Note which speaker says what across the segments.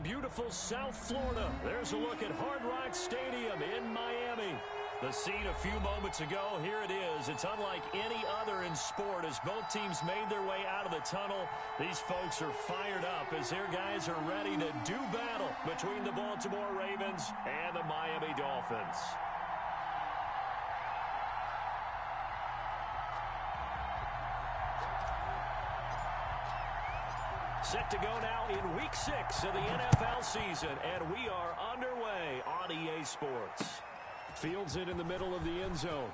Speaker 1: beautiful South Florida. There's a look at Hard Rock Stadium in Miami. The scene a few moments ago, here it is. It's unlike any other in sport as both teams made their way out of the tunnel. These folks are fired up as their guys are ready to do battle between the Baltimore Ravens and the Miami Dolphins. Set to go now in Week 6 of the NFL season, and we are underway on EA Sports. Fields it in the middle of the end zone.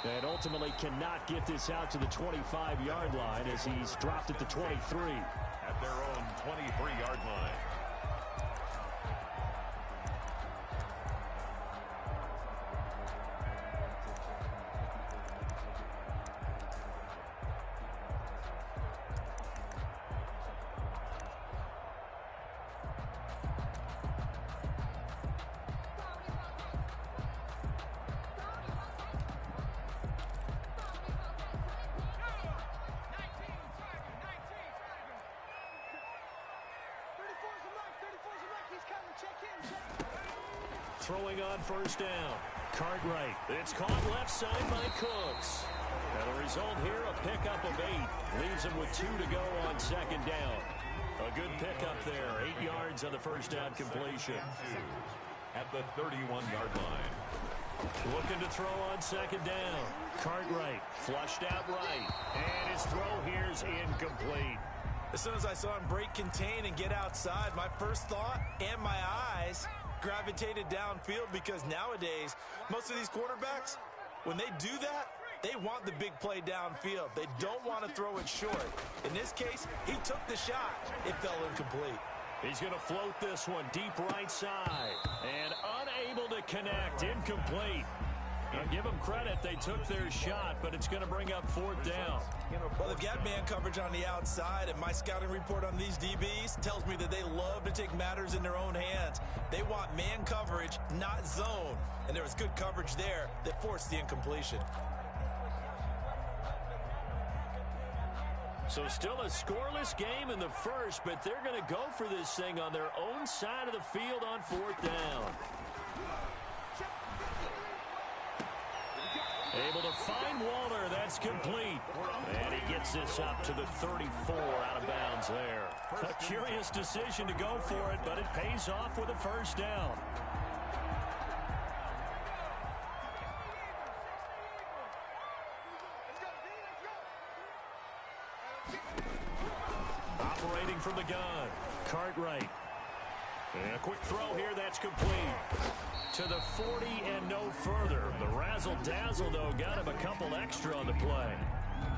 Speaker 1: And ultimately cannot get this out to the 25-yard line as he's dropped at the 23.
Speaker 2: At their own 23-yard line.
Speaker 1: Throwing on first down. Cartwright. It's caught left side by Cooks. And the result here, a pickup of 8. Leaves him with 2 to go on second down. A good pickup there. 8 yards on the first down completion.
Speaker 2: At the 31-yard line.
Speaker 1: Looking to throw on second down. Cartwright flushed out right. And his throw here's incomplete.
Speaker 3: As soon as I saw him break contain and get outside, my first thought and my eyes gravitated downfield, because nowadays most of these quarterbacks, when they do that, they want the big play downfield. They don't want to throw it short. In this case, he took the shot. It fell incomplete.
Speaker 1: He's going to float this one deep right side and unable to connect. Incomplete. Now give them credit, they took their shot, but it's going to bring up fourth down.
Speaker 3: Well, they've got man coverage on the outside, and my scouting report on these DBs tells me that they love to take matters in their own hands. They want man coverage, not zone. And there was good coverage there that forced the incompletion.
Speaker 1: So still a scoreless game in the first, but they're going to go for this thing on their own side of the field on fourth down. Able to find Walter. That's complete. And he gets this up to the 34 out of bounds there. A curious decision to go for it, but it pays off with a first down. Operating from the gun. Cartwright. And a quick throw here. That's complete. To the 40 and no further. The razzle-dazzle, though, got him a couple extra on the play.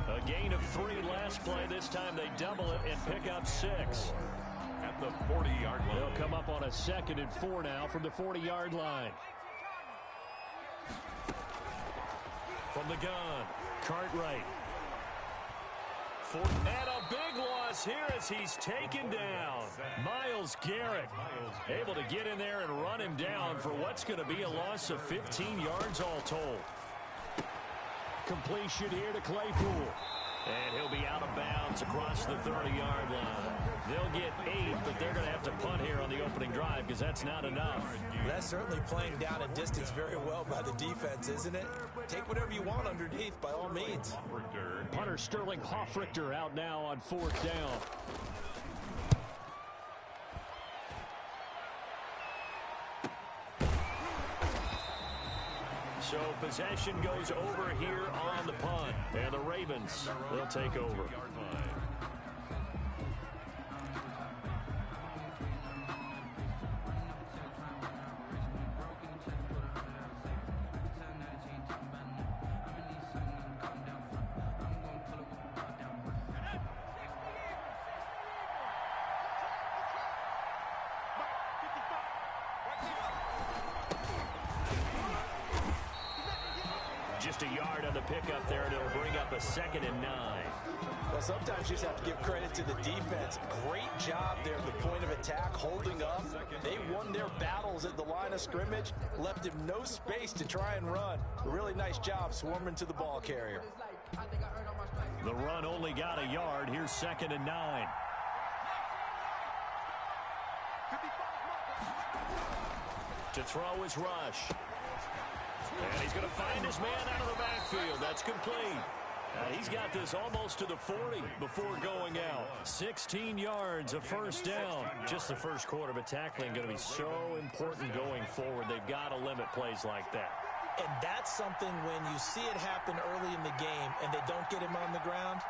Speaker 1: A gain of 3 last play. This time they double it and pick up 6.
Speaker 2: At the 40-yard line.
Speaker 1: They'll come up on a 2nd and 4 now from the 40-yard line. From the gun, Cartwright. And a big loss here as he's taken down. Myles Garrett able to get in there and run him down for what's going to be a loss of 15 yards all told. Completion here to Claypool. And he'll be out of bounds across the 30-yard line. They'll get 8, but they're going to have to punt here on the opening drive because that's not enough.
Speaker 3: That's certainly playing down a distance very well by the defense, isn't it? Take whatever you want underneath, by all means.
Speaker 1: Punter Sterling Hoffrichter out now on fourth down. So possession goes over here on the punt. And the Ravens, they'll take over. Just a yard on the pickup there, and it'll bring up a 2nd and 9.
Speaker 3: Well, sometimes you just have to give credit to the defense. Great job there at the point of attack, holding up. They won their battles at the line of scrimmage, left him no space to try and run. A really nice job swarming to the ball carrier.
Speaker 1: The run only got a yard. Here's 2nd and 9. To throw is Rush. And he's going to find his man out of the backfield. That's complete. He's got this almost to the 40 before going out. 16 yards, a first down. Just the first quarter, but tackling going to be so important going forward. They've got to limit plays like that.
Speaker 3: And that's something when you see it happen early in the game and they don't get him on the ground,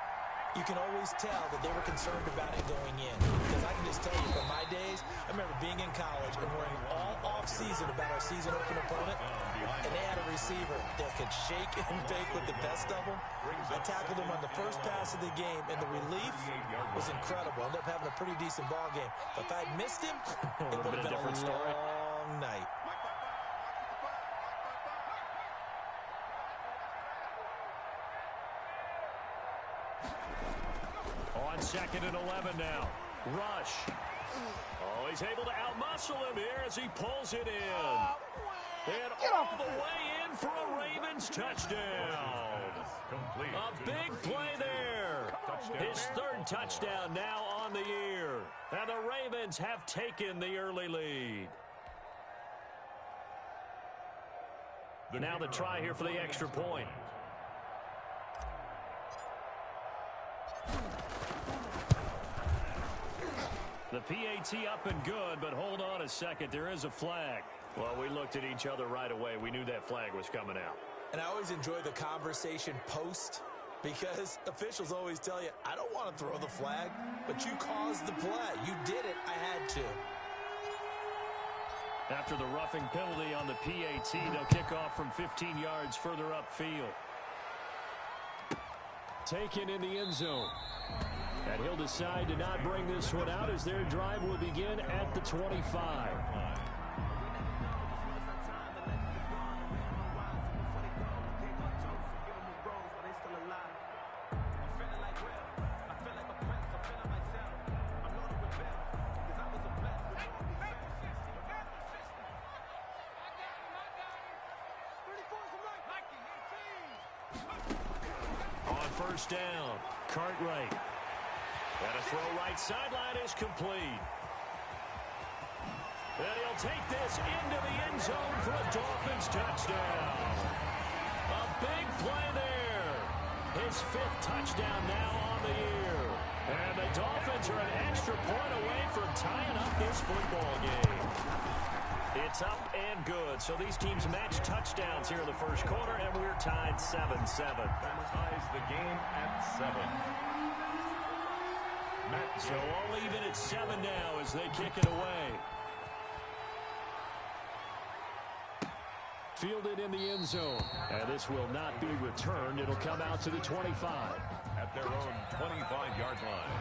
Speaker 3: you can always tell that they were concerned about it going in. Because I can just tell you from my days, I remember being in college and worrying all off-season about our season-open opponent, and they had a receiver that could shake and bake with the best of them. I tackled him on the first pass of the game, and the relief was incredible. I ended up having a pretty decent ball game. But if I had missed him, it would have been a long night.
Speaker 1: On 2nd and 11 now. Rush. Oh, he's able to outmuscle him here as he pulls it in. And all the way in for a Ravens touchdown. A big play there. His third touchdown now on the year. And the Ravens have taken the early lead. Now the try here for the extra point. The PAT up and good, but hold on a second. There is a flag. Well, we looked at each other right away. We knew that flag was coming out.
Speaker 3: And I always enjoy the conversation post because officials always tell you, I don't want to throw the flag, but you caused the play. You did it. I had to.
Speaker 1: After the roughing penalty on the PAT, they'll kick off from 15 yards further upfield. Taken in the end zone. And he'll decide to not bring this one out as their drive will begin at the 25. On first down, Cartwright. And a throw right sideline is complete. And he'll take this into the end zone for a Dolphins touchdown. A big play there. His 5th touchdown now on the year. And the Dolphins are an extra point away from tying up this football game. It's up and good. So these teams match touchdowns here in the first quarter, and we're tied 7-7.
Speaker 2: That ties the game at 7.
Speaker 1: So all even at 7 now as they kick it away. Fielded in the end zone. And this will not be returned. It'll come out to the 25.
Speaker 2: At their own 25-yard line.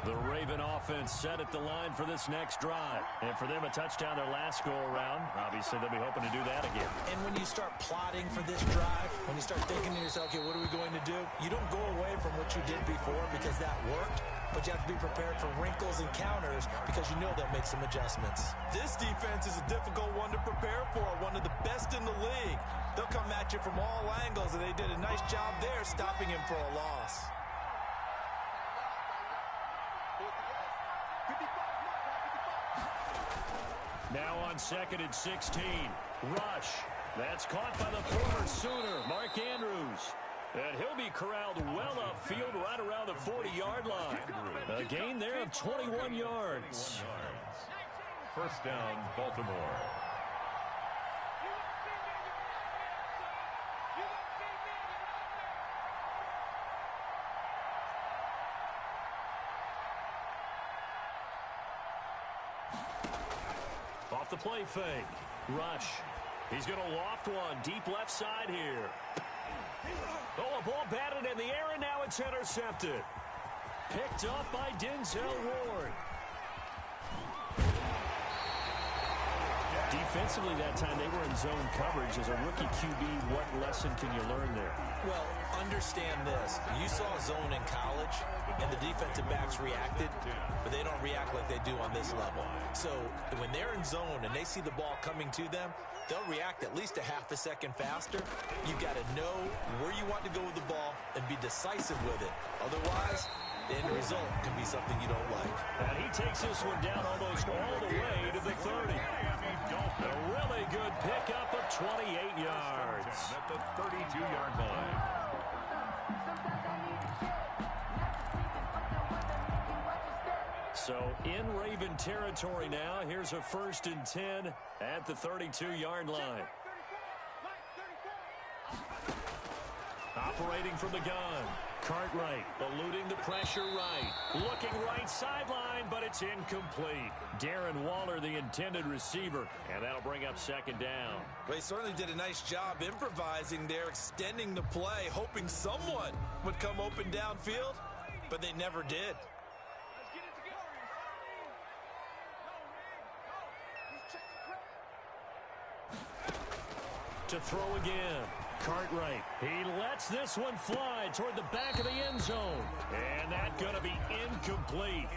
Speaker 1: The Raven offense set at the line for this next drive. And for them, a touchdown their last go-around. Obviously, they'll be hoping to do that again.
Speaker 3: And when you start plotting for this drive, when you start thinking to yourself, okay, what are we going to do? You don't go away from what you did before because that worked, but you have to be prepared for wrinkles and counters because you know they'll make some adjustments. This defense is a difficult one to prepare for, one of the best in the league. They'll come at you from all angles, and they did a nice job there stopping him for a loss.
Speaker 1: Now on 2nd and 16. Rush. That's caught by the former Sooner, Mark Andrews. And he'll be corralled well upfield right around the 40-yard line. A gain there of 21 yards.
Speaker 2: First down, Baltimore.
Speaker 1: Off the play fake. Rush. He's going to loft one deep left side here. Oh, a ball batted in the air, and now it's intercepted. Picked up by Denzel Ward. Defensively that time, they were in zone coverage. As a rookie QB, what lesson can you learn there?
Speaker 3: Well, understand this. You saw zone in college, and the defensive backs reacted, but they don't react like they do on this level. So when they're in zone and they see the ball coming to them, they'll react at least a half a second faster. You've got to know where you want to go with the ball and be decisive with it. Otherwise, The end result can be something you don't like.
Speaker 1: And he takes this one down almost all the way to the 30. A really good pickup of 28 yards.
Speaker 2: At the 32-yard line.
Speaker 1: So in Raven territory now. Here's a 1st and 10 at the 32-yard line. Operating from the gun. Cartwright eluding the pressure right. Looking right sideline, but it's incomplete. Darren Waller, the intended receiver, and that'll bring up 2nd down.
Speaker 3: Well, he certainly did a nice job improvising there, extending the play, hoping someone would come open downfield, but they never did.
Speaker 1: To throw again. Cartwright, he lets this one fly toward the back of the end zone. And that's going to be incomplete.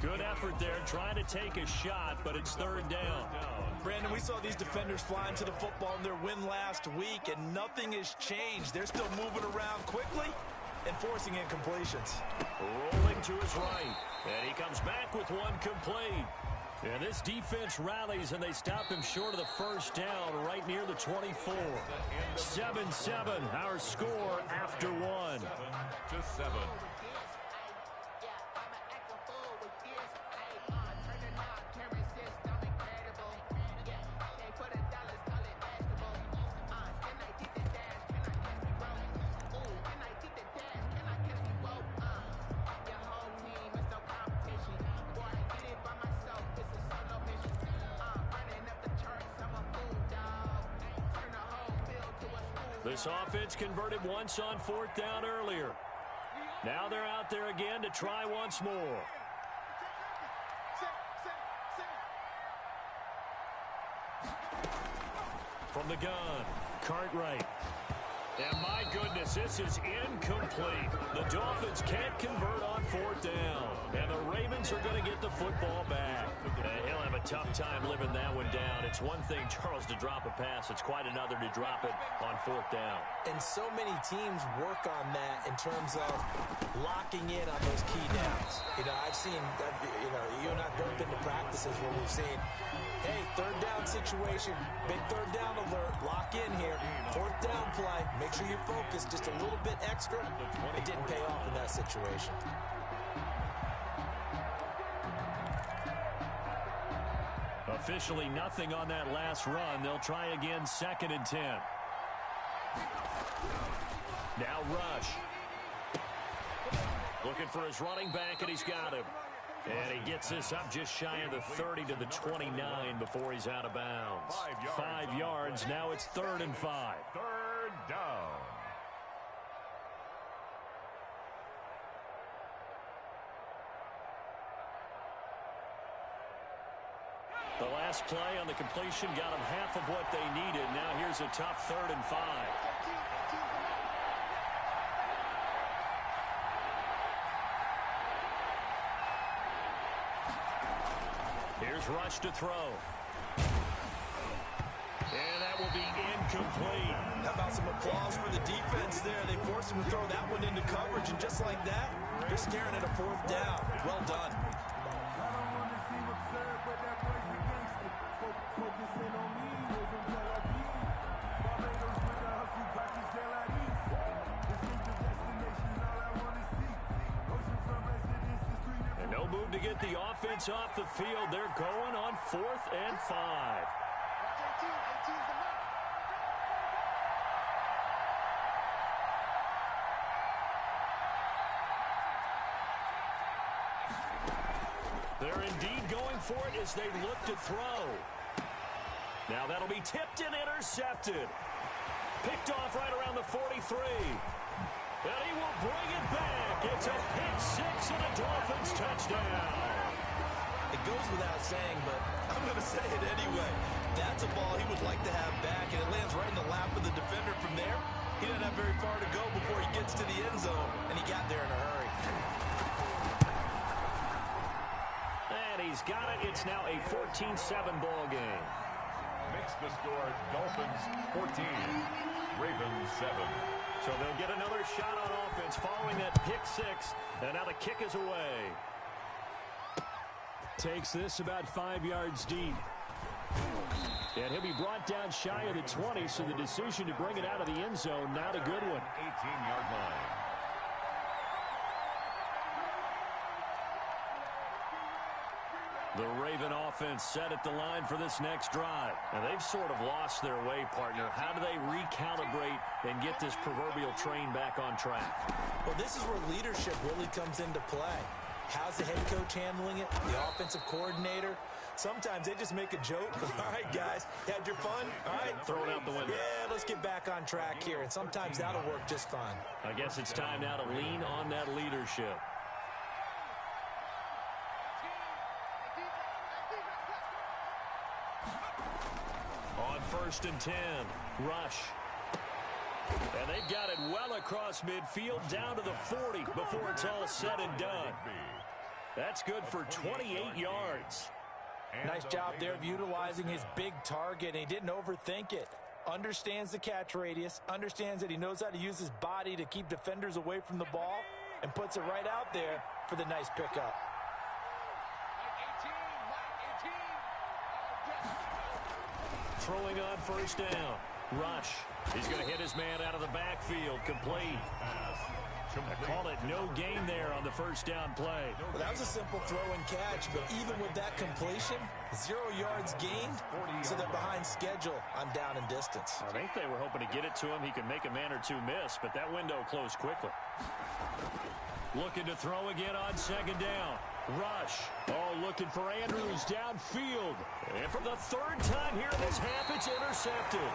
Speaker 1: Good effort there trying to take a shot, but it's 3rd down.
Speaker 3: Brandon, we saw these defenders flying to the football in their win last week, and nothing has changed. They're still moving around quickly and forcing incompletions.
Speaker 1: Rolling to his right, and he comes back with one complete. And this defense rallies, and they stop him short of the 1st down right near the 24. 7-7, our score after 1.
Speaker 2: 7-7.
Speaker 1: This offense converted once on 4th down earlier. Now they're out there again to try once more. From the gun, Cartwright. And my goodness, this is incomplete. The Dolphins can't convert on 4th down. And the Ravens are going to get the football back. And he'll have a tough time living that one down. It's one thing, Charles, to drop a pass. It's quite another to drop it on 4th down.
Speaker 3: And so many teams work on that in terms of locking in on those key downs. I've seen, you and I've both been to practices where we've seen, hey, 3rd down situation, big 3rd down alert, lock in here, 4th down play, make sure you focus just a little bit extra. It didn't pay off in that situation.
Speaker 1: Officially nothing on that last run. They'll try again 2nd and 10. Now Rush. Looking for his running back, and he's got him. And he gets this up just shy of the 30 to the 29 before he's out of bounds. 5 yards. Now it's 3rd and 5.
Speaker 2: 3rd down.
Speaker 1: The last play on the completion got them half of what they needed. Now here's a tough 3rd and 5. Here's Rush to throw. And that will be incomplete.
Speaker 3: How about some applause for the defense there? They forced him to throw that one into coverage, and just like that, they're staring at a 4th down. Well done.
Speaker 1: And no move to get the offense off the field. They're going on 4th and 5. They're indeed going for it as they look to throw. Now that'll be tipped and intercepted. Picked off right around the 43. And he will bring it back. It's a pick 6 and a Dolphins touchdown.
Speaker 3: It goes without saying, but I'm going to say it anyway. That's a ball he would like to have back, and it lands right in the lap of the defender from there. He doesn't have very far to go before he gets to the end zone, and he got there in a hurry.
Speaker 1: And he's got it. It's now a 14-7 ball game.
Speaker 2: Makes the score Dolphins 14, Ravens 7.
Speaker 1: So they'll get another shot on offense following that pick six. And now the kick is away.
Speaker 4: Takes this about 5 yards deep.
Speaker 1: And he'll be brought down shy of the 20, so the decision to bring it out of the end zone, not a good one.
Speaker 2: 18-yard line.
Speaker 1: The Raven offense set at the line for this next drive. And they've sort of lost their way, partner. How do they recalibrate and get this proverbial train back on track?
Speaker 3: Well, this is where leadership really comes into play. How's the head coach handling it? The offensive coordinator? Sometimes they just make a joke. All right, guys, had your fun? All right.
Speaker 1: Throw it out the window.
Speaker 3: Yeah, let's get back on track here. And sometimes that'll work just fine.
Speaker 1: I guess it's time now to lean on that leadership. On 1st and 10, rush. And they've got it well across midfield down to the 40 before it's all said and done. That's good for 28 yards.
Speaker 3: Nice job there of utilizing his big target, and he didn't overthink it. Understands the catch radius, understands that he knows how to use his body to keep defenders away from the ball, and puts it right out there for the nice pickup.
Speaker 1: Throwing on 1st down. Rush. He's going to hit his man out of the backfield. Complete. I call it no gain there on the 1st down play.
Speaker 3: Well, that was a simple throw and catch, but even with that completion, 0 yards gained, so they're behind schedule on down and distance.
Speaker 1: I think they were hoping to get it to him. He could make a man or two miss, but that window closed quickly. Looking to throw again on 2nd down. Rush. Oh, looking for Andrews downfield. And for the 3rd time here in this half, it's intercepted.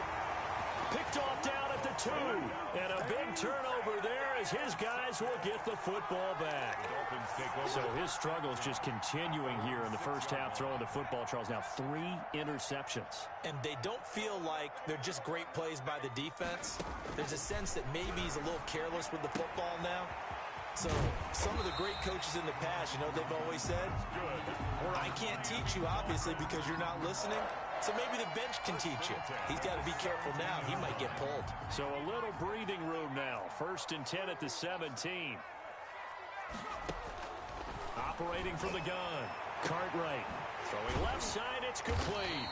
Speaker 1: Picked off down at the 2. And a big turnover there as his guys will get the football back. So his struggles just continuing here in the 1st half throwing the football, Charles. Now 3 interceptions.
Speaker 3: And they don't feel like they're just great plays by the defense. There's a sense that maybe he's a little careless with the football now. So some of the great coaches in the past, you know, they've always said, I can't teach you, obviously, because you're not listening. So maybe the bench can teach you. He's got to be careful now. He might get pulled.
Speaker 1: So a little breathing room now. 1st and 10 at the 17. Operating from the gun. Cartwright. Throwing left side. It's complete.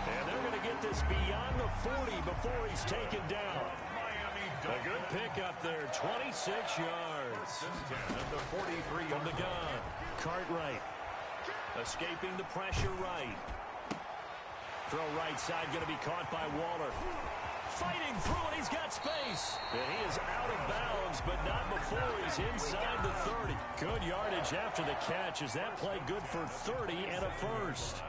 Speaker 1: And they're going to get this beyond the 40 before he's taken down. A good pickup there. 26 yards. From the gun. Cartwright. Escaping the pressure right. Throw right side going to be caught by Waller. Fighting through it. He's got space. And he is out of bounds, but not before he's inside the 30. Good yardage after the catch. Is that play good for 30 and a first?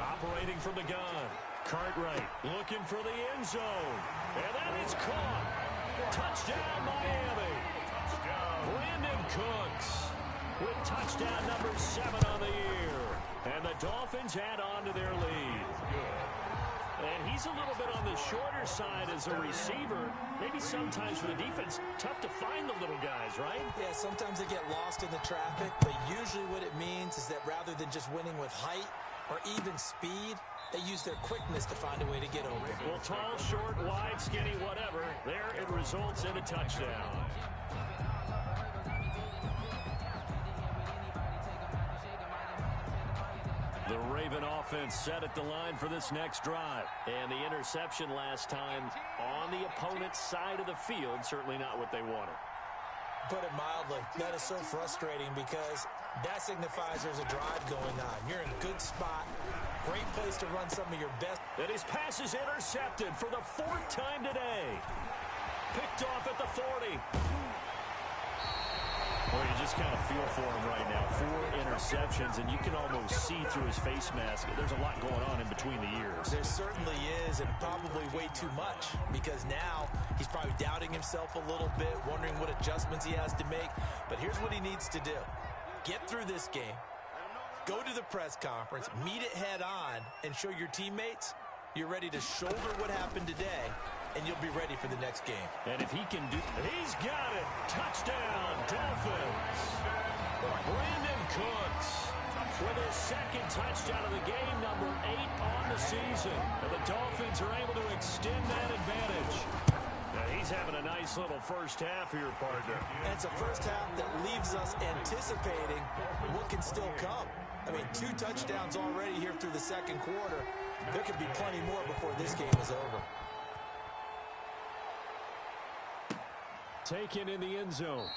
Speaker 1: Operating from the gun. Cartwright looking for the end zone. And that is caught. Touchdown, Miami. Brandon Cooks with touchdown number 7 on the year. And the Dolphins add on to their lead. And he's a little bit on the shorter side as a receiver. Maybe sometimes for the defense, tough to find the little guys, right?
Speaker 3: Yeah, sometimes they get lost in the traffic, but usually what it means is that rather than just winning with height or even speed, they use their quickness to find a way to get open.
Speaker 1: Well, tall, short, wide, skinny, whatever. There it results in a touchdown. The Raven offense set at the line for this next drive. And the interception last time on the opponent's side of the field, certainly not what they wanted.
Speaker 3: Put it mildly, that is so frustrating because that signifies there's a drive going on. You're in a good spot. Great place to run some of your best.
Speaker 1: And his pass is intercepted for the 4th time today. Picked off at the 40. Well, you just kind of feel for him right now. 4 interceptions, and you can almost see through his face mask. There's a lot going on in between the ears.
Speaker 3: There certainly is, and probably way too much, because now he's probably doubting himself a little bit, wondering what adjustments he has to make. But here's what he needs to do. Get through this game. Go to the press conference, meet it head on, and show your teammates you're ready to shoulder what happened today, and you'll be ready for the next game.
Speaker 1: And if he can do... He's got it! Touchdown, Dolphins! Brandon Cooks. with his second touchdown of the game, number 8 on the season. And the Dolphins are able to extend that advantage. Now he's having a nice little first half here, partner.
Speaker 3: And it's a first half that leaves us anticipating what can still come. I mean, 2 touchdowns already here through the second quarter. There could be plenty more before this game is over.
Speaker 4: Taken in the end zone.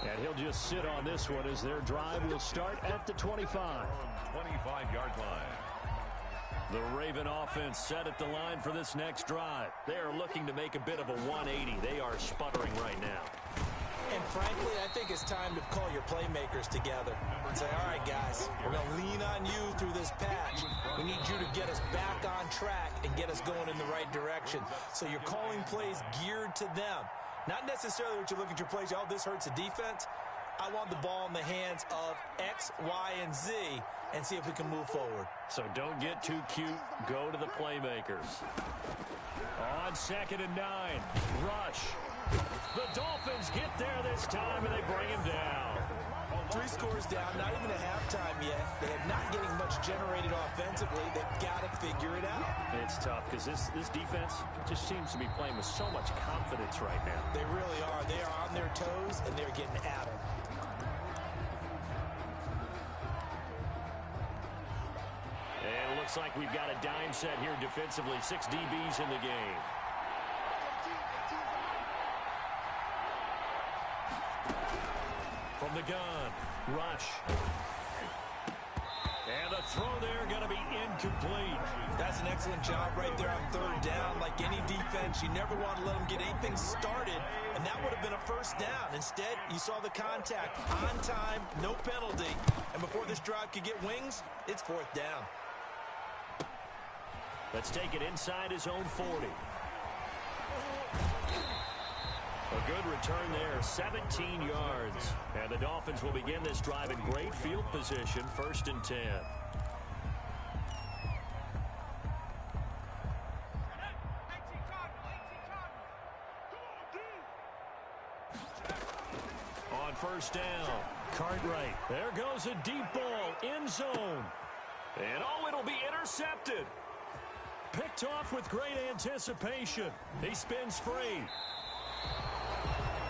Speaker 4: And he'll just sit on this one as their drive will start at the 25.
Speaker 2: 25-yard line.
Speaker 1: The Raven offense set at the line for this next drive. They are looking to make a bit of a 180. They are sputtering right now.
Speaker 3: And frankly, I think it's time to call your playmakers together and say, all right, guys, we're going to lean on you through this patch. We need you to get us back on track and get us going in the right direction. So you're calling plays geared to them. Not necessarily what you look at your plays, oh, this hurts the defense. I want the ball in the hands of X, Y, and Z and see if we can move forward.
Speaker 1: So don't get too cute. Go to the playmakers. On 2nd and 9, rush. The Dolphins get there this time, and they bring him down.
Speaker 3: 3 scores down, not even a halftime yet. They are not getting much generated offensively. They've got to figure it out.
Speaker 1: It's tough because this defense just seems to be playing with so much confidence right now.
Speaker 3: They really are. They are on their toes, and they're getting at them.
Speaker 1: And it looks like we've got a dime set here defensively. 6 DBs in the game. From the gun, rush. And the throw there going to be incomplete.
Speaker 3: That's an excellent job right there on 3rd down. Like any defense, you never want to let them get anything started, and that would have been a first down. Instead, you saw the contact on time, no penalty, and before this drive could get wings, it's 4th down.
Speaker 1: Let's take it inside his own 40. A good return there, 17 yards. And the Dolphins will begin this drive in great field position, 1st and 10. On 1st down, Cartwright. There goes a deep ball, end zone. And oh, it'll be intercepted. Picked off with great anticipation. He spins free.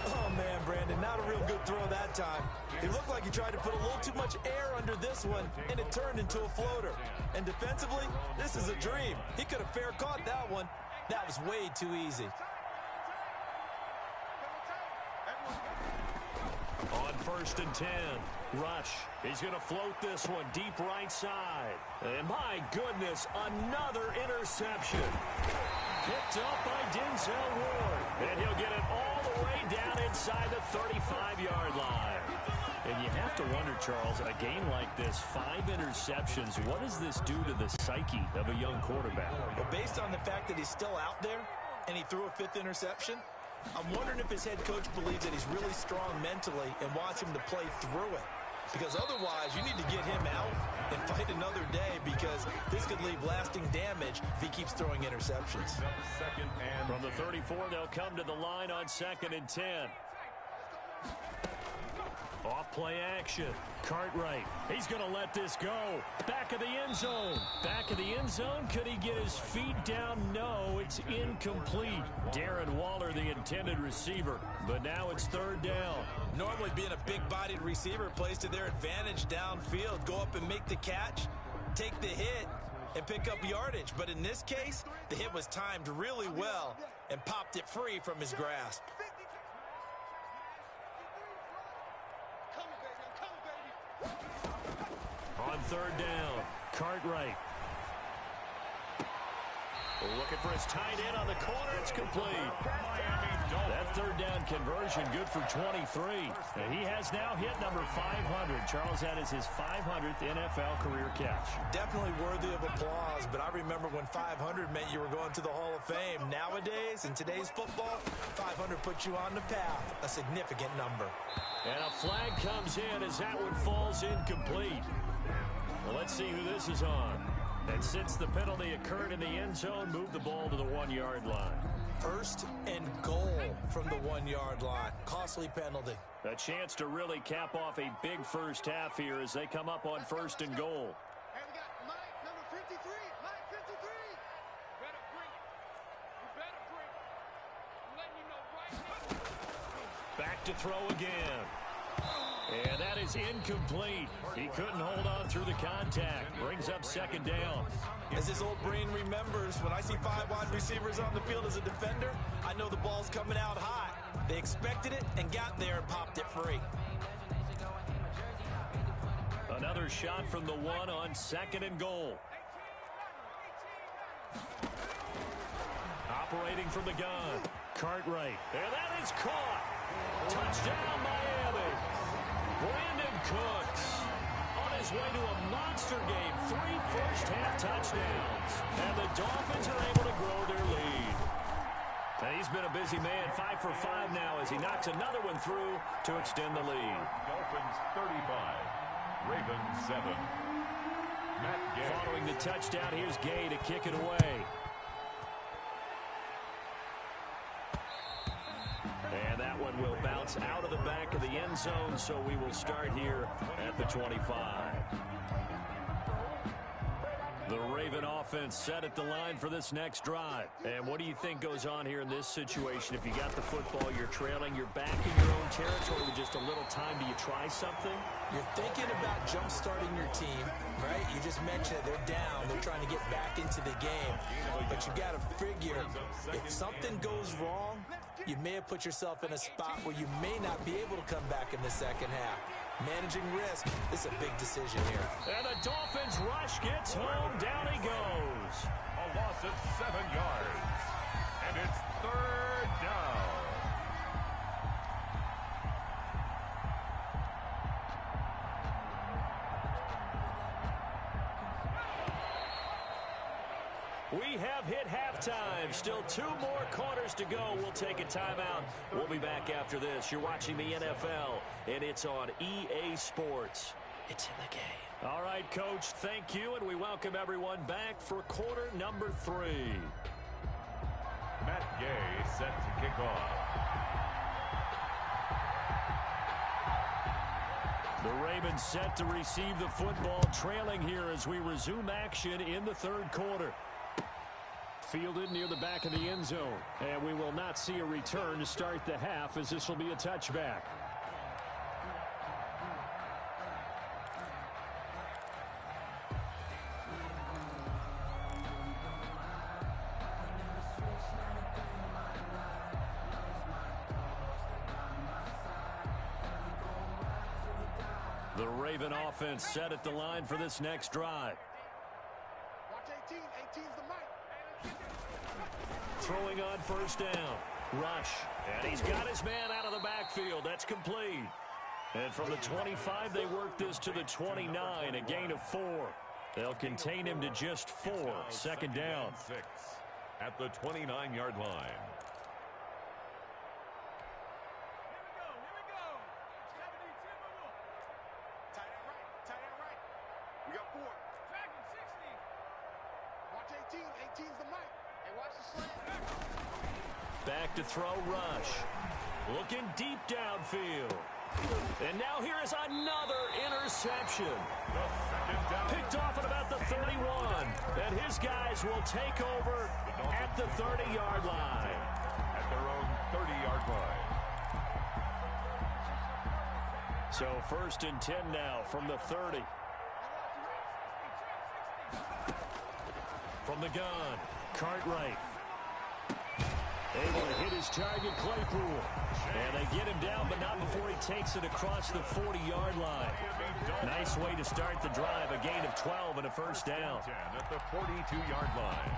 Speaker 3: Oh, man, Brandon, not a real good throw that time. It looked like he tried to put a little too much air under this one, and it turned into a floater. And defensively, this is a dream. He could have fair caught that one. That was way too easy.
Speaker 1: On 1st and 10, rush. He's going to float this one deep right side. And my goodness, another interception. Picked up by Denzel Ward. And he'll get it all the way down inside the 35-yard line. And you have to wonder, Charles, a game like this, 5 interceptions, what does this do to the psyche of a young quarterback?
Speaker 3: Well, based on the fact that he's still out there and he threw a 5th interception, I'm wondering if his head coach believes that he's really strong mentally and wants him to play through it. Because otherwise, you need to get him out and fight another day, because this could leave lasting damage if he keeps throwing interceptions.
Speaker 1: From the 34, they'll come to the line on 2nd and 10. Off play action. Cartwright. He's going to let this go. Back of the end zone. Back of the end zone. Could he get his feet down? No, it's incomplete. Darren Waller, the intended receiver. But now it's 3rd down.
Speaker 3: Normally being a big-bodied receiver plays to their advantage downfield. Go up and make the catch, take the hit, and pick up yardage. But in this case, the hit was timed really well and popped it free from his grasp.
Speaker 1: On 3rd down, Cartwright. Looking for his tight end on the corner. It's complete. That 3rd down conversion good for 23. And he has now hit number 500. Charles, that is his 500th NFL career catch.
Speaker 3: Definitely worthy of applause, but I remember when 500 meant you were going to the Hall of Fame. Nowadays, in today's football, 500 puts you on the path, a significant number.
Speaker 1: And a flag comes in as that one falls incomplete. Well, let's see who this is on. And since the penalty occurred in the end zone, move the ball to the 1-yard line.
Speaker 3: First and goal from the 1-yard line. Costly penalty.
Speaker 1: A chance to really cap off a big first half here as they come up on first and goal.
Speaker 5: Hey, we got Mike, number 53. Mike, 53. Better bring it. You better bring it. I'm letting you know right now.
Speaker 1: Back to throw again. And that is incomplete. He couldn't hold on through the contact. Brings up second down.
Speaker 3: As his old brain remembers, when I see 5 wide receivers on the field as a defender, I know the ball's coming out hot. They expected it and got there and popped it free.
Speaker 1: Another shot from the 1 on second and goal. Operating from the gun. Cartwright. And that is caught. Touchdown, Miami. Brandon Cooks on his way to a monster game. 3 first-half touchdowns. And the Dolphins are able to grow their lead. And he's been a busy man. 5 for 5 now as he knocks another one through to extend the lead.
Speaker 2: Dolphins 35, Ravens 7. Matt Gay.
Speaker 1: Following the touchdown, here's Gay to kick it away. And that one will bounce out of the back of the end zone, so we will start here at the 25. The Raven offense set at the line for this next drive. And what do you think goes on here in this situation? If you got the football, you're trailing, you're back in your own territory with just a little time. Do you try something?
Speaker 3: You're thinking about jump-starting your team, right? You just mentioned it. They're down. They're trying to get back into the game. But you got to figure, if something goes wrong, you may have put yourself in a spot where you may not be able to come back in the second half. Managing risk, this is a big decision here.
Speaker 1: And the Dolphins rush gets home. Down he goes.
Speaker 2: A loss of 7 yards. And it's 3rd down.
Speaker 1: We have hit halftime. Still 2 more quarters to go. We'll take a timeout. We'll be back after this. You're watching the NFL, and it's on EA Sports. It's in the game. All right, Coach, thank you, and we welcome everyone back for quarter number 3.
Speaker 2: Matt Gay set to kick off.
Speaker 1: The Ravens set to receive the football, trailing here as we resume action in the 3rd quarter. Fielded near the back of the end zone. And we will not see a return to start the half as this will be a touchback. The Raven offense set at the line for this next drive.
Speaker 5: Watch 18. 18's the mic.
Speaker 1: Throwing on first down. Rush. And he's got his man out of the backfield. That's complete. And from the 25, they work this to the 29, a gain of 4. They'll contain him to just 4. 2nd down.
Speaker 2: 6 at the 29-yard line.
Speaker 5: Tight end right. We got 4. Dragon 60. Watch 18. 18's the mic. Hey, watch the slant.
Speaker 1: Back to throw, Rush. Looking deep downfield. And now here is another interception. Picked off at about the 31. And his guys will take over at the 30-yard line.
Speaker 2: At their own 30-yard line.
Speaker 1: So 1st and 10 now from the 30. From the gun, Cartwright. Able to hit his target, Claypool. And they get him down, but not before he takes it across the 40-yard line. Nice way to start the drive. A gain of 12 and a 1st down.
Speaker 2: 10 at the 42-yard line.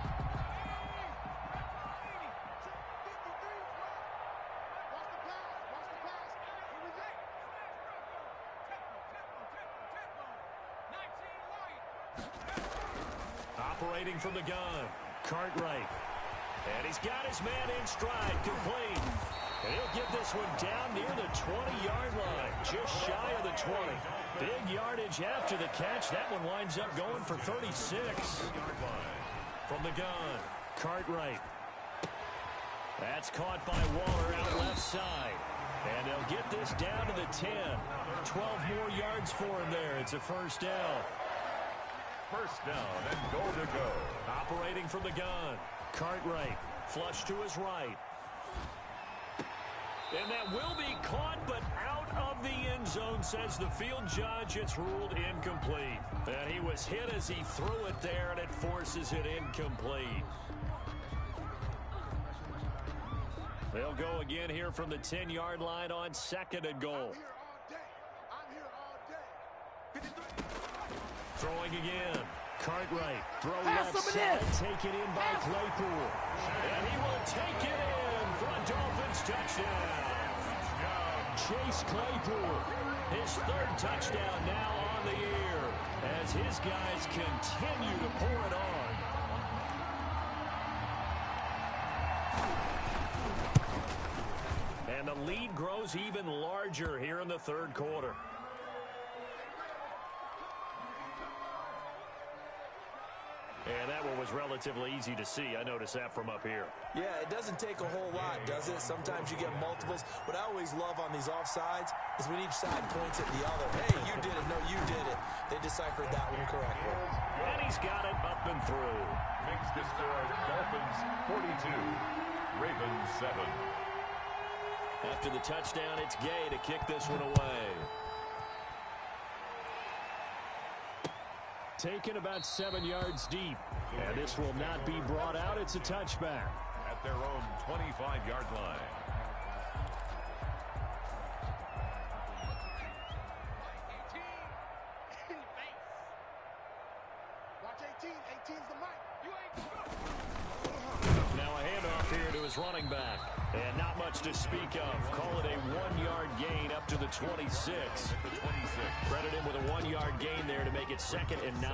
Speaker 1: Operating from the gun, Cartwright. And he's got his man in stride, complete. And he'll get this one down near the 20-yard line, just shy of the 20. Big yardage after the catch. That one winds up going for 36. From the gun, Cartwright. That's caught by Waller out left side. And they'll get this down to the 10. 12 more yards for him there. It's a first down.
Speaker 2: First down and goal to go.
Speaker 1: Operating from the gun. Cartwright flush to his right. And that will be caught, but out of the end zone, says the field judge. It's ruled incomplete. And he was hit as he threw it there, and it forces it incomplete. They'll go again here from the 10-yard line on second and goal.
Speaker 5: I'm here all day. 53.
Speaker 1: Throwing again. Cartwright. Throw left side. Taken in by Claypool. And he will take it in for a Dolphins touchdown. Chase Claypool. His third touchdown now on the year as his guys continue to pour it on. And the lead grows even larger here in the third quarter. And that one was relatively easy to see. I noticed that from up here.
Speaker 3: Yeah, it doesn't take a whole lot, does it? Sometimes you get multiples. What I always love on these offsides is when each side points at the other. Hey, you did it. No, you did it. They deciphered that one correctly.
Speaker 1: And he's got it up and through.
Speaker 2: Makes the score Dolphins 42, Ravens 7.
Speaker 1: After the touchdown, it's Gay to kick this one away.
Speaker 4: Taken about 7 yards deep. And this will not be brought out. It's a touchback.
Speaker 2: At their own 25-yard line.
Speaker 5: Watch 18. 18's the mic. You ain't.
Speaker 1: Now a handoff here to his running back. And not much to speak of. Call it a 1-yard gain up to the 26. Credit him with a 1-yard gain there to make it 2nd and 9.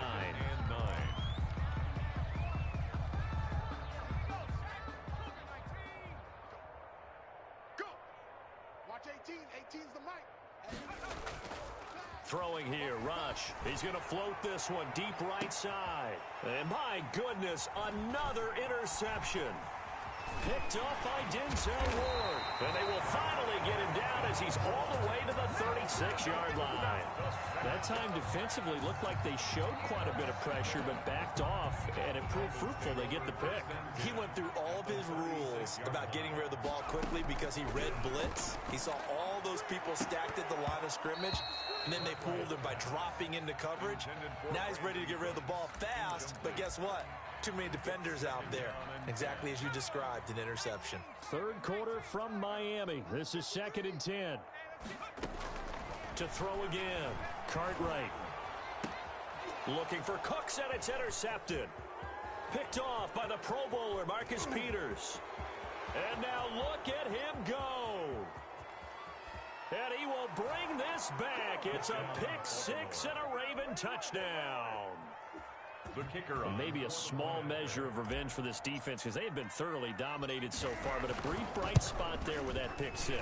Speaker 5: Go. Watch 18. 18's the mic.
Speaker 1: Throwing here, Rush. He's going to float this one deep right side. And my goodness, another interception. Picked off by Denzel Ward. And they will finally get him down as he's all the way to the 36-yard line. That time defensively looked like they showed quite a bit of pressure but backed off, and it proved fruitful. They get the pick.
Speaker 3: He went through all of his rules about getting rid of the ball quickly because he read blitz. He saw all those people stacked at the line of scrimmage, and then they fooled him by dropping into coverage. Now he's ready to get rid of the ball fast, but guess what? Too many defenders out there. Exactly as you described, an interception.
Speaker 4: Third quarter from Miami. This is 2nd and 10.
Speaker 1: To throw again. Cartwright. Looking for Cooks, and it's intercepted. Picked off by the Pro Bowler, Marcus Peters. And now look at him go. And he will bring this back. It's a pick six and a Raven touchdown.
Speaker 2: The kicker on.
Speaker 1: Maybe a small measure of revenge for this defense because they have been thoroughly dominated so far, but a brief bright spot there with that pick six.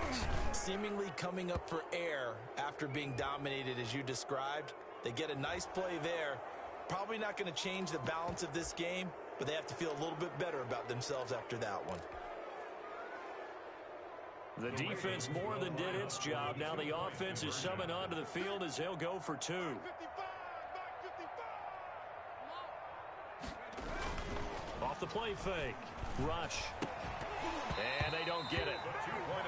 Speaker 3: Seemingly coming up for air after being dominated as you described. They get a nice play there. Probably not going to change the balance of this game, but they have to feel a little bit better about themselves after that one.
Speaker 1: The defense more than did its job. Now the offense is summoned onto the field as they'll go for two.
Speaker 5: 55.
Speaker 1: Off the play fake. Rush. And they don't get it.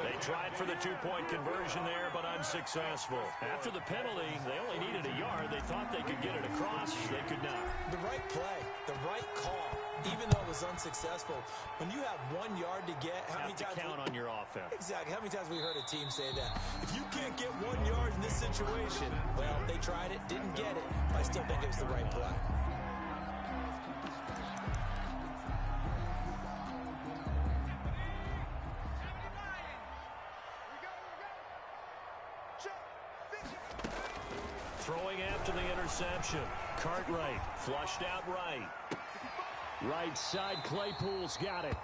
Speaker 1: They tried for the two-point conversion there, but unsuccessful. After the penalty, they only needed a yard. They thought they could get it across. They could not.
Speaker 3: The right play, the right call, even though it was unsuccessful. When you have 1 yard to get, how many times
Speaker 1: count on your offense?
Speaker 3: Exactly. How many times have we heard a team say that? If you can't get 1 yard in this situation, well, they tried it, didn't get it. I still think it was the right play.
Speaker 1: Throwing after the interception. Cartwright flushed out right.
Speaker 4: Right side, Claypool's got it.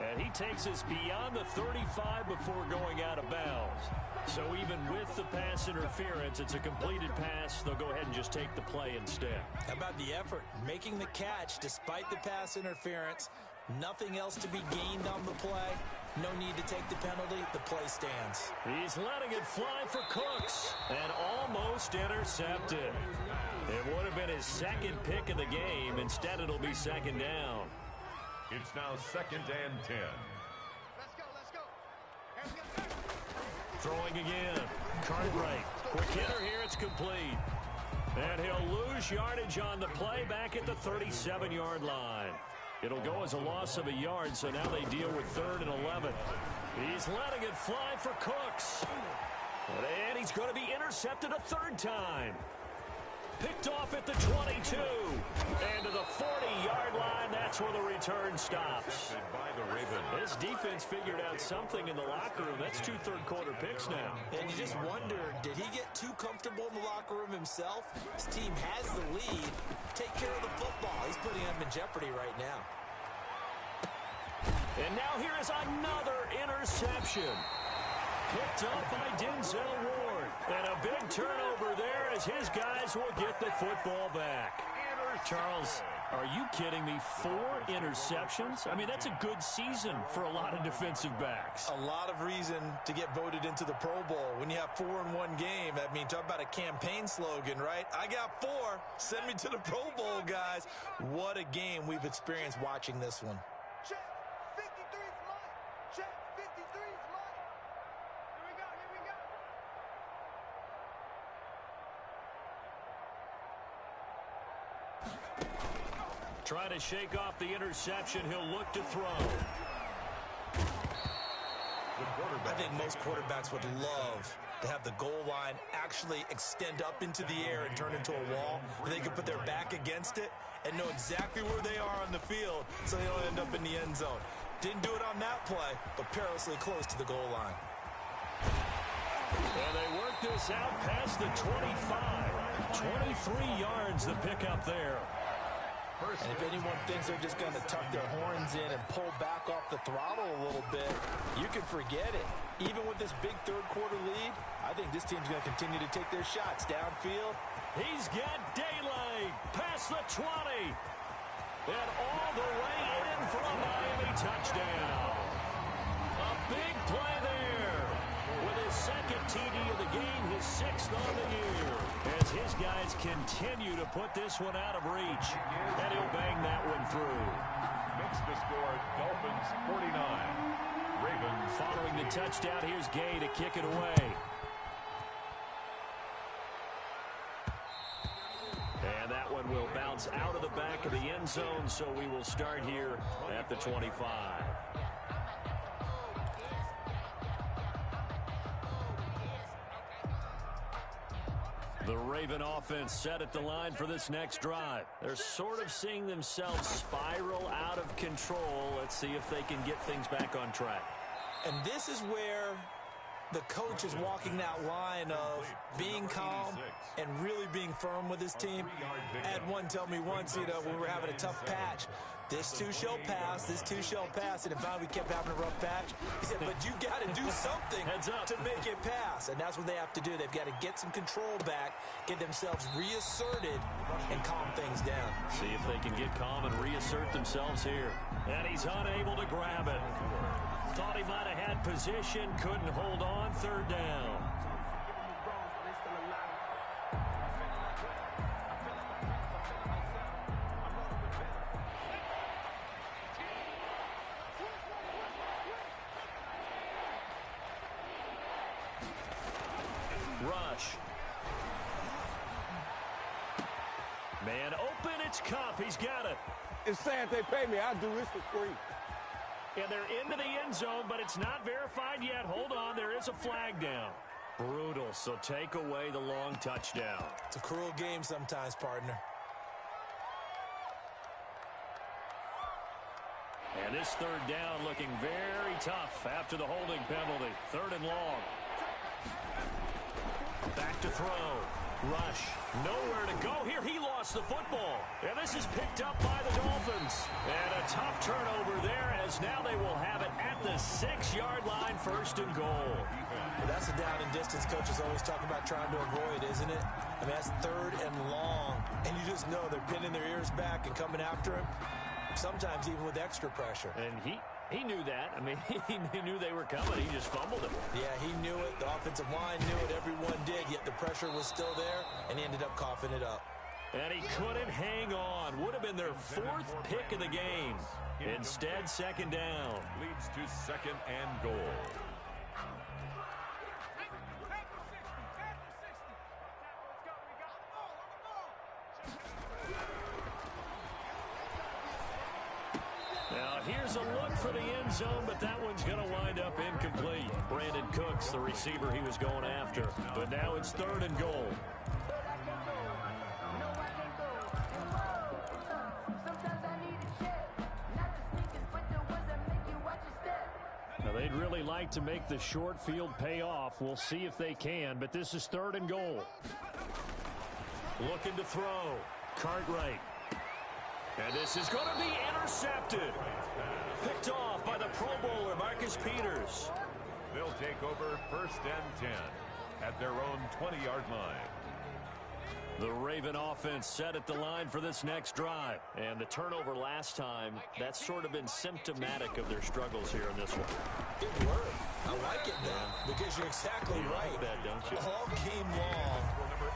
Speaker 1: And he takes us beyond the 35 before going out of bounds. So even with the pass interference, it's a completed pass. They'll go ahead and just take the play instead.
Speaker 3: How about the effort? Making the catch despite the pass interference. Nothing else to be gained on the play. No need to take the penalty. The play stands.
Speaker 1: He's letting it fly for Cooks and almost intercepted. It would have been his second pick of the game. Instead, it'll be second down.
Speaker 2: It's now 2nd and 10.
Speaker 5: Let's go, let's go. Hey, we got this.
Speaker 1: Throwing again. Cartwright. Quick hitter here. It's complete. And he'll lose yardage on the play back at the 37-yard line. It'll go as a loss of a yard, so now they deal with 3rd and 11. He's letting it fly for Cooks. And he's going to be intercepted a 3rd time. Picked off at the 22. And to the 40-yard line, that's where the return stops.
Speaker 2: By the Ravens.
Speaker 1: This defense figured out something in the locker room. That's 2 third-quarter picks now.
Speaker 3: And you just wonder, did he get too comfortable in the locker room himself? His team has the lead. Take care of the football. He's putting them in jeopardy right now.
Speaker 1: And now here is another interception. Picked up by Denzel Ward. And a big turnover there as his guys will get the football back. Charles, are you kidding me? 4 interceptions? I mean, that's a good season for a lot of defensive backs.
Speaker 3: A lot of reason to get voted into the Pro Bowl. When you have 4 in one game, I mean, talk about a campaign slogan, right? I got 4. Send me to the Pro Bowl, guys. What a game we've experienced watching this one.
Speaker 5: Check 53's mine. Check 53's mine. Here we go, here we go.
Speaker 1: Try to shake off the interception. He'll look to throw.
Speaker 3: I think most quarterbacks would love to have the goal line actually extend up into the air and turn into a wall. They can put their back against it and know exactly where they are on the field so they don't end up in the end zone. Didn't do it on that play, but perilously close to the goal line.
Speaker 1: And they work this out past the 25. 23 yards the pickup there.
Speaker 3: And if anyone thinks they're just going to tuck their horns in and pull back off the throttle a little bit, you can forget it. Even with this big third-quarter lead, I think this team's going to continue to take their shots downfield.
Speaker 1: He's got daylight past the 20. And all the way in for a Miami touchdown. A big play there. With his second TD of the game, his 6th on the year. As his guys continue to put this one out of reach. And he'll bang that one through.
Speaker 2: Makes the score Dolphins 49. Ravens.
Speaker 1: Following the touchdown, here's Gay to kick it away. And that one will bounce out of the back of the end zone, so we will start here at the 25. The Raven offense set at the line for this next drive. They're sort of seeing themselves spiral out of control. Let's see if they can get things back on track.
Speaker 3: And this is where the coach is walking that line of being calm and really being firm with his team. I had one tell me once, when we were having a tough patch, this too shall pass, this too shall pass. And finally we kept having a rough patch. He said, but you got to do something to make it pass. And that's what they have to do. They've got to get some control back, get themselves reasserted, and calm things down.
Speaker 1: See if they can get calm and reassert themselves here. And he's unable to grab it. Thought he might have had position, couldn't hold on, 3rd down. Rush. Man open, it's Cup. He's got it.
Speaker 6: It's saying they pay me. I do this for free.
Speaker 1: And they're into the end zone, but it's not verified yet. Hold on, there is a flag down. Brutal, so take away the long touchdown.
Speaker 3: It's a cruel game sometimes, partner.
Speaker 1: And this 3rd down looking very tough after the holding penalty. 3rd and long. Back to throw. Rush. Nowhere to go here. He lost the football. And this is picked up by the Dolphins. And a tough turnover there as now they will have it at the 6-yard line, 1st and goal.
Speaker 3: Well, that's a down and distance coaches always talk about trying to avoid, isn't it? I mean, that's 3rd and long. And you just know they're pinning their ears back and coming after him. Sometimes even with extra pressure.
Speaker 1: And He knew that. I mean, he knew they were coming. He just fumbled it.
Speaker 3: Yeah, he knew it. The offensive line knew it. Everyone did, yet the pressure was still there, and he ended up coughing it up.
Speaker 1: And he couldn't hang on. Would have been their fourth pick of the game. Instead, second down.
Speaker 2: Leads to second and goal.
Speaker 1: Now, here's a look for the end zone, but that one's going to wind up incomplete. Brandon Cooks, the receiver he was going after. But now it's third and goal. Now, they'd really like to make the short field pay off. We'll see if they can, but this is third and goal. Looking to throw. Cartwright. And this is going to be intercepted. Picked off by the Pro Bowler, Marcus Peters.
Speaker 2: They'll take over first and 10 at their own 20-yard line.
Speaker 1: The Raven offense set at the line for this next drive. And the turnover last time, that's sort of been symptomatic of their struggles here in this one.
Speaker 3: Good word. I like it, though, because you're exactly right.
Speaker 1: Like that, don't you?
Speaker 3: All game long,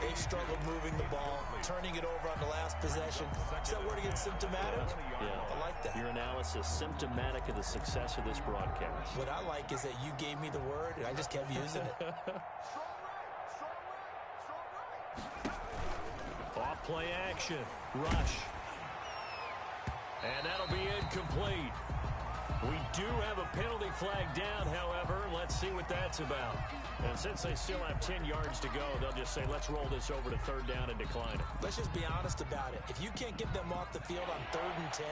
Speaker 3: they've struggled moving the ball, turning it over on the last possession. Is that word again, symptomatic?
Speaker 1: Yeah.
Speaker 3: I like that.
Speaker 1: Your analysis, symptomatic of the success of this broadcast.
Speaker 3: What I like is that you gave me the word, and I just kept using it.
Speaker 1: Off play action. Rush. And that'll be incomplete. We do have a penalty flag down, however. Let's see what that's about. And since they still have 10 yards to go, they'll just say, let's roll this over to third down and decline it.
Speaker 3: Let's just be honest about it. If you can't get them off the field on 3rd and 10,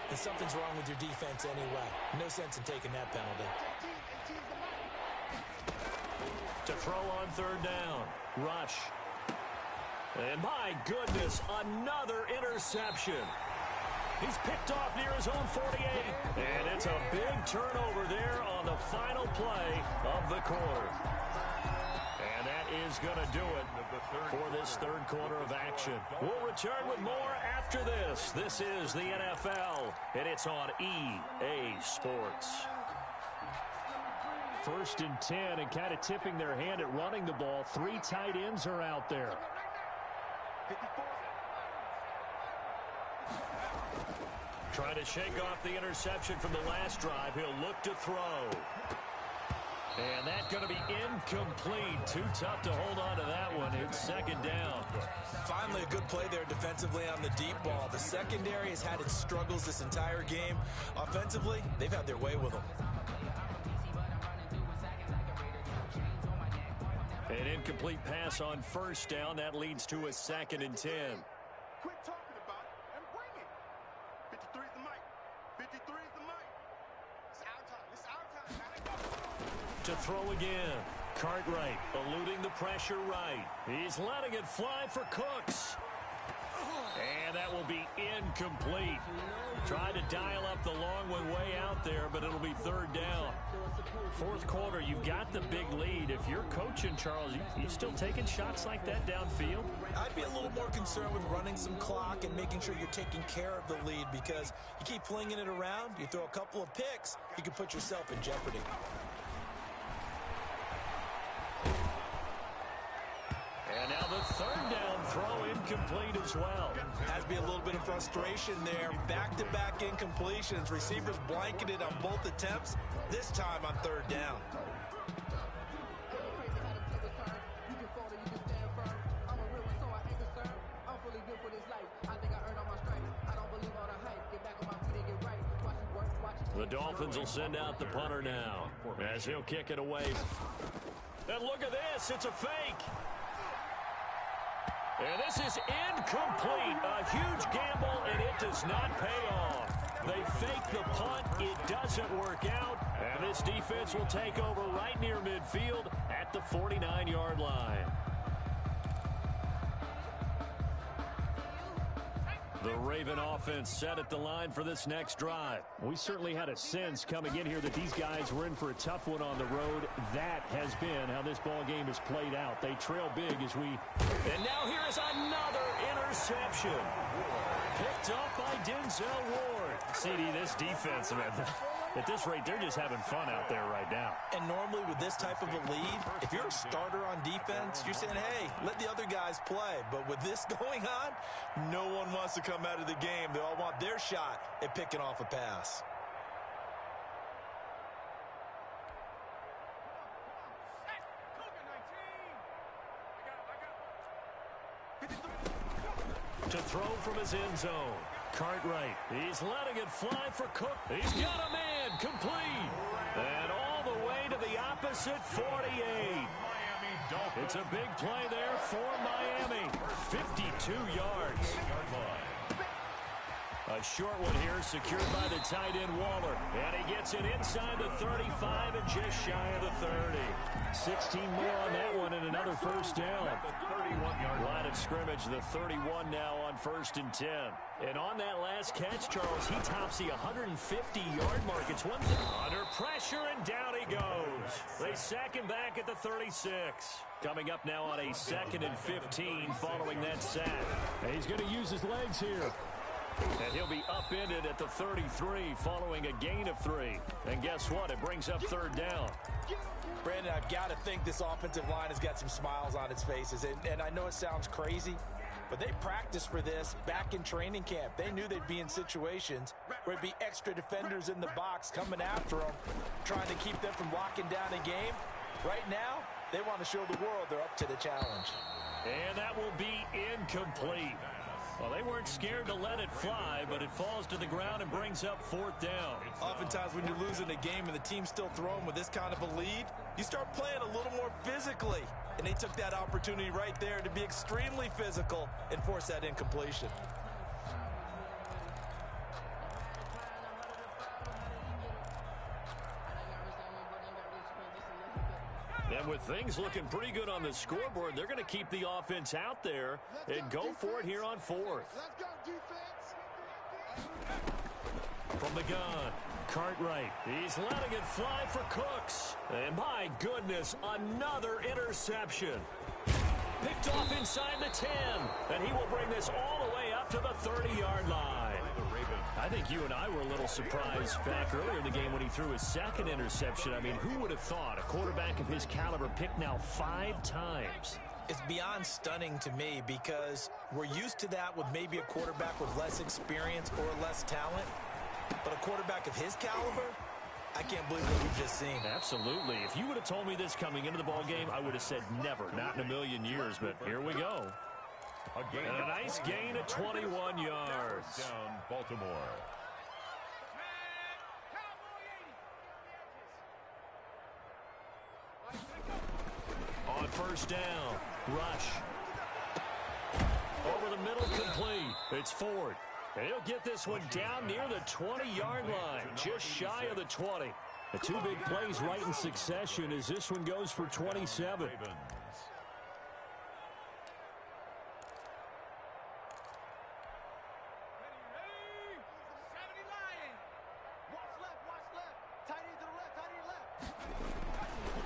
Speaker 3: then something's wrong with your defense anyway. No sense in taking that penalty.
Speaker 1: To throw on third down. Rush. And my goodness, another interception. He's picked off near his own 48. And it's a big turnover there on the final play of the quarter. And that is going to do it for this third quarter of action. We'll return with more after this. This is the NFL, and it's on EA Sports. 1st and 10, and kind of tipping their hand at running the ball. 3 tight ends are out there. Trying to shake off the interception from the last drive. He'll look to throw. And that's going to be incomplete. Too tough to hold on to that one. It's second down.
Speaker 3: Finally, a good play there defensively on the deep ball. The secondary has had its struggles this entire game. Offensively, they've had their way with them.
Speaker 1: An incomplete pass on first down. That leads to a 2nd and 10.
Speaker 5: Quit talking about it and bring it. 53 is the mic. 53 is the mic. It's our time. It's our time.
Speaker 1: To throw again. Cartwright eluding the pressure right. He's letting it fly for Cooks. And that will be incomplete. Tried to dial up the long one way out there, but it'll be third down. 4th quarter, you've got the big lead. If you're coaching, Charles, you still taking shots like that downfield?
Speaker 3: I'd be a little more concerned with running some clock and making sure you're taking care of the lead, because you keep flinging it around, you throw a couple of picks, you can put yourself in jeopardy.
Speaker 1: And now the third down throw incomplete as well.
Speaker 3: Has to be a little bit of frustration there. Back-to-back incompletions. Receivers blanketed on both attempts, this time on third down.
Speaker 1: The Dolphins will send out the punter now as he'll kick it away. And look at this. It's a fake. And this is incomplete. A huge gamble, and it does not pay off. They fake the punt. It doesn't work out. And this defense will take over right near midfield at the 49-yard line. The Raven offense set at the line for this next drive. We certainly had a sense coming in here that these guys were in for a tough one on the road. That has been how this ball game has played out. They trail big as we... And now here is another interception. Picked up by Denzel Ward. CD, this defense, man, At this rate, they're just having fun out there right now.
Speaker 3: And normally with this type of a lead, if you're a starter on defense, you're saying, hey, let the other guys play. But with this going on, no one wants to come out of the game. They all want their shot at picking off a pass.
Speaker 1: To throw from his end zone. Cartwright, he's letting it fly for Cook. He's got a man, complete. And all the way to the opposite 48. It's a big play there for Miami. 52 yards. A short one here secured by the tight end Waller. And he gets it inside the 35 and just shy of the 30. 16 more on that one and another first down. Line of scrimmage, the 31 now on 1st and 10. And on that last catch, Charles, he tops the 150-yard mark. It's one thing. Under pressure, and down he goes. They sack him back at the 36. Coming up now on a 2nd and 15 following that sack.
Speaker 4: And he's going to use his legs here.
Speaker 1: And he'll be upended at the 33 following a gain of 3. And guess what? It brings up 3rd down.
Speaker 3: Brandon, I've got to think this offensive line has got some smiles on its faces. And I know it sounds crazy, but they practiced for this back in training camp. They knew they'd be in situations where it'd be extra defenders in the box coming after them, trying to keep them from locking down a game. Right now, they want to show the world they're up to the challenge.
Speaker 1: And that will be incomplete. Well, they weren't scared to let it fly, but it falls to the ground and brings up 4th down.
Speaker 3: Oftentimes when you're losing a game and the team's still throwing with this kind of a lead, you start playing a little more physically. And they took that opportunity right there to be extremely physical and force that incompletion.
Speaker 1: And with things looking pretty good on the scoreboard, they're going to keep the offense out there and go for it here on 4th.
Speaker 5: Let's go, defense.
Speaker 1: From the gun, Cartwright. He's letting it fly for Cooks. And my goodness, another interception. Picked off inside the 10. And he will bring this all the way up to the 30-yard line. I think you and I were a little surprised back earlier in the game when he threw his 2nd interception. I mean, who would have thought a quarterback of his caliber picked now 5 times?
Speaker 3: It's beyond stunning to me because we're used to that with maybe a quarterback with less experience or less talent. But a quarterback of his caliber, I can't believe what we've just seen.
Speaker 1: Absolutely. If you would have told me this coming into the ball game, I would have said never, not in a million years. But here we go. And a nice gain of 21 yards.
Speaker 2: Down Baltimore.
Speaker 1: On 1st down, rush. Over the middle, complete. It's Ford. And he'll get this one down near the 20-yard line, just shy of the 20. The 2 big plays right in succession as this one goes for 27.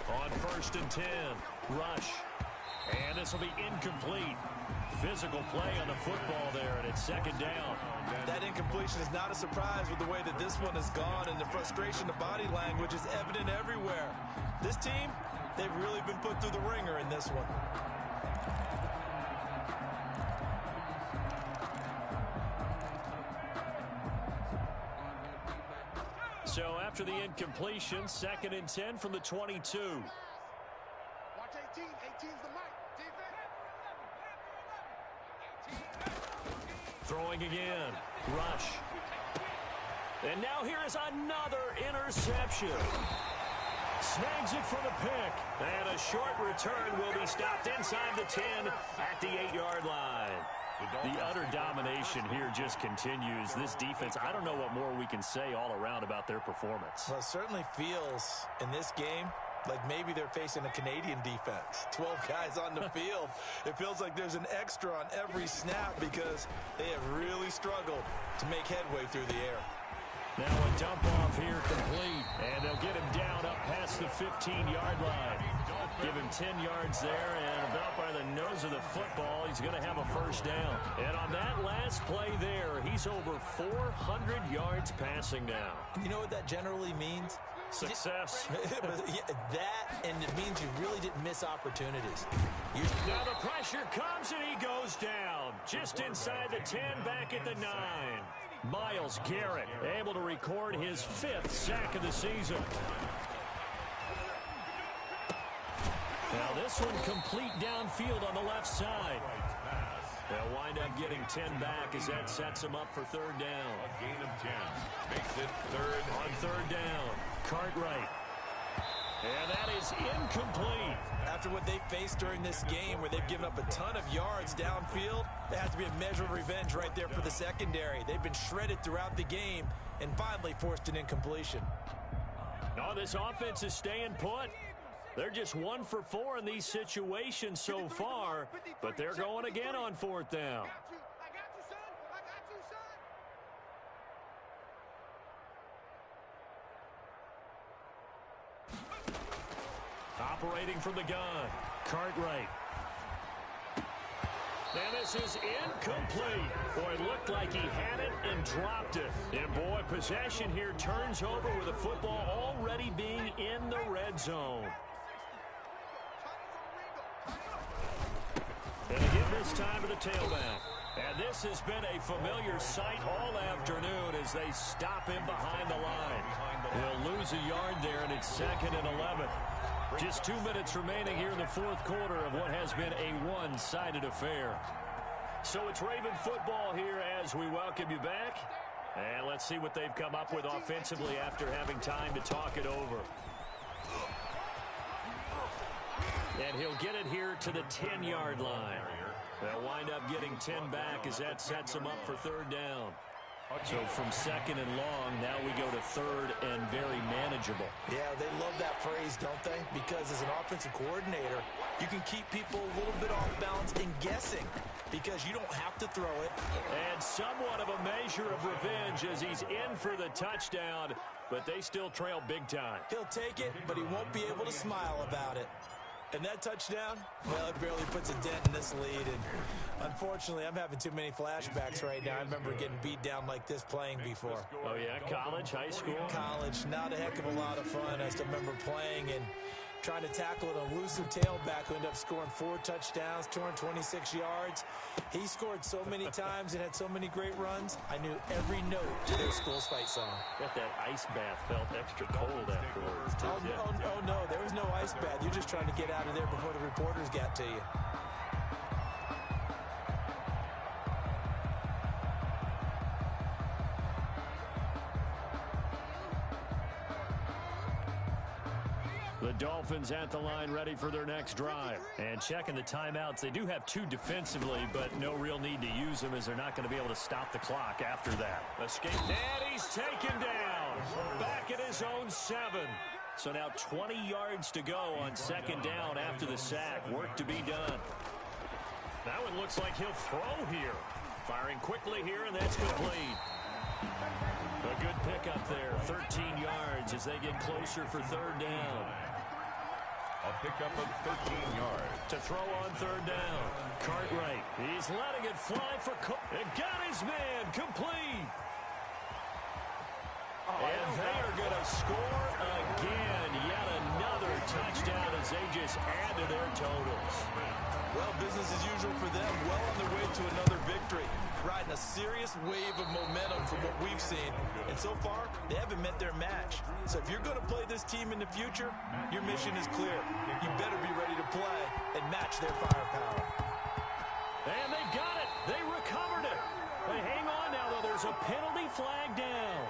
Speaker 1: On 1st and 10, rush. And this will be incomplete. Physical play on the football there, and it's 2nd down.
Speaker 3: That incompletion is not a surprise with the way that this one has gone, and the frustration of body language is evident everywhere. This team, they've really been put through the ringer in this one.
Speaker 1: So after the incompletion, 2nd and 10 from the 22.
Speaker 5: Watch 18. 18's the mark.
Speaker 1: Throwing again. Rush. And now here is another interception. Snags it for the pick. And a short return will be stopped inside the 10 at the 8-yard line. The utter domination here just continues. This defense, I don't know what more we can say all around about their performance.
Speaker 3: Well, it certainly feels in this game like maybe they're facing a Canadian defense. 12 guys on the field. It feels like there's an extra on every snap because they have really struggled to make headway through the air.
Speaker 1: Now a dump off here complete. And they'll get him down up past the 15-yard line. Give him 10 yards there and about by the nose of the football. He's going to have a first down. And on that last play there, he's over 400 yards passing now.
Speaker 3: You know what that generally means?
Speaker 1: Success.
Speaker 3: That, and it means you really didn't miss opportunities.
Speaker 1: Now the pressure comes, and he goes down. Just inside the 10, back at the 9. Myles Garrett able to record his 5th sack of the season. Now this one complete downfield on the left side. They'll wind up getting 10 back as that sets him up for third down.
Speaker 2: A gain of 10 makes it third.
Speaker 1: On third down, Cartwright. And that is incomplete.
Speaker 3: After what they faced during this game where they've given up a ton of yards downfield, there has to be a measure of revenge right there for the secondary. They've been shredded throughout the game and finally forced an incompletion.
Speaker 1: No, this offense is staying put. They're just 1 for 4 in these situations so far, but they're going again on fourth down.
Speaker 5: I got you, son. I got you, son.
Speaker 1: Operating from the gun, Cartwright. And this is incomplete. Boy, it looked like he had it and dropped it. And boy, possession here turns over with the football already being in the red zone. And again this time to the tailback. And this has been a familiar sight all afternoon as they stop him behind the line. He'll lose a yard there, and it's 2nd and 11. Just 2 minutes remaining here in the fourth quarter of what has been a one-sided affair. So it's Raven football here as we welcome you back. And let's see what they've come up with offensively after having time to talk it over. And he'll get it here to the 10-yard line. They'll wind up getting 10 back as that sets him up for third down. So from 2nd and long, now we go to 3rd and very manageable.
Speaker 3: Yeah, they love that phrase, don't they? Because as an offensive coordinator, you can keep people a little bit off balance and guessing because you don't have to throw it.
Speaker 1: And somewhat of a measure of revenge as he's in for the touchdown, but they still trail big time.
Speaker 3: He'll take it, but he won't be able to smile about it. And that touchdown, well, it barely puts a dent in this lead. And unfortunately, I'm having too many flashbacks right now. I remember getting beat down like this playing before.
Speaker 1: Oh, yeah? College, high school?
Speaker 3: College, not a heck of a lot of fun. I still remember playing and trying to tackle an elusive tailback who ended up scoring 4 touchdowns, 226 yards. He scored so many times and had so many great runs, I knew every note to their school's fight song.
Speaker 1: Bet that ice bath felt extra cold afterwards, too.
Speaker 3: Oh, no, there was no ice bath. You're just trying to get out of there before the reporters got to you.
Speaker 1: The Dolphins at the line ready for their next drive. And checking the timeouts. They do have 2 defensively, but no real need to use them as they're not going to be able to stop the clock after that. Escape. And he's taken down. Back at his own 7. So now 20 yards to go on 2nd down after the sack. Work to be done. Now it looks like he'll throw here. Firing quickly here, and that's complete. A good pickup there. 13 yards as they get closer for 3rd down.
Speaker 2: A pickup of 13 yards.
Speaker 1: To throw on 3rd down. Cartwright. He's letting it fly for and got his man complete. And they are going to score again. Yet another touchdown as they just add to their totals.
Speaker 3: Well, business as usual for them. Well on their way to another victory. Riding a serious wave of momentum from what we've seen. And so far, they haven't met their match. So if you're going to play this team in the future, your mission is clear. You better be ready to play and match their firepower.
Speaker 1: And they've got it. They recovered it. They hang on now, though. There's a penalty flag down.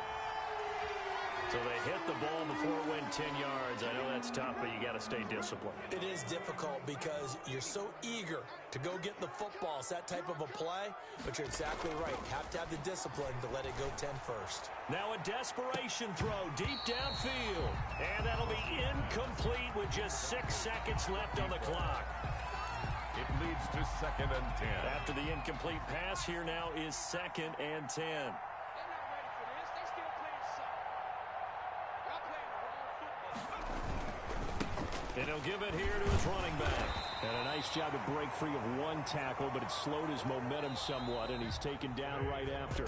Speaker 1: So they hit the ball before it went 10 yards. I know that's tough, but you got to stay disciplined.
Speaker 3: It is difficult because you're so eager to go get the football. It's that type of a play, but you're exactly right. You have to have the discipline to let it go 10 first.
Speaker 1: Now a desperation throw deep downfield. And that'll be incomplete with just 6 seconds left on the clock.
Speaker 2: It leads to 2nd and 10.
Speaker 1: After the incomplete pass, here now is 2nd and 10. And he'll give it here to his running back. And a nice job to break free of one tackle, but it slowed his momentum somewhat, and he's taken down right after.